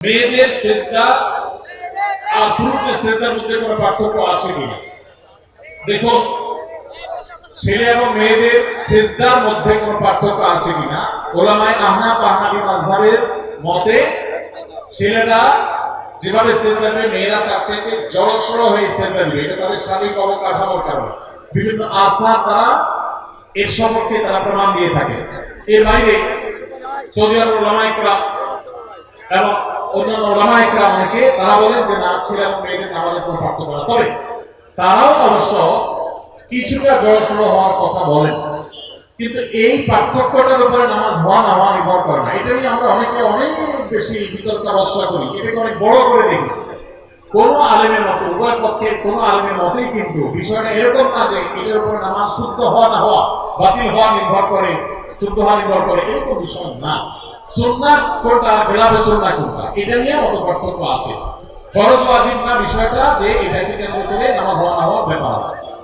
মেয়েদের সেজদা আর পুরুষের সেজদার মধ্যে কোনো পার্থক্য আছে কিনা? দেখুন, ছেলে এবং মেয়েদের সেজদার মধ্যে কোনো পার্থক্য আছে কিনা ওলামায়ে আহনাফ হানাফি মাযহাবের মতে ছেলেরা যেভাবে সেজদা দেবে মেয়েরা তার চাইতে জড়সড় হয়ে সেজদা দিবে। এটা তাদের শারীরিক অবকাঠামোর কারণে বিভিন্ন আসার দ্বারা এর সম্পর্কে তারা প্রমাণ দিয়ে থাকে। এর বাইরে সৌদি আরব ওলামায়ে কেরাম এবং অন্যান্য ওলামায়ে কেরাম অনেকে তারা বলেন যে না, ছেলে এবং মেয়েদের নামাজের কোনো পার্থক্য না। তবে তারাও অবশ্য কিছুটা জড়সড় হওয়ার কথা বলেন, কিন্তু এই পার্থক্যটার উপরে নামাজ হওয়া না হওয়া নির্ভর করে না। এটা নিয়ে আমরা অনেকে অনেক বেশি বিতর্ক বর্ষা করি, এটাকে অনেক বড় করে দেখি। কোন আলেমের মতে, উভয় পক্ষের কোন আলেমের মতেই কিন্তু বিষয়টা এরকম না যে এটার উপরে নামাজ শুদ্ধ হওয়া না হওয়া, বাতিল হওয়া নির্ভর করে, শুদ্ধ হওয়া নির্ভর করে, এরকম বিষয় না। সুন্নাহ কোনটা, খেলাফে সুন্নাহ কোনটা, এটা নিয়ে মত পার্থক্য আছে। ফরজ ওয়াজিব না বিষয়টা যে এটাকে কেন্দ্র করে নামাজ হওয়া না হওয়া ব্যাপার আছে।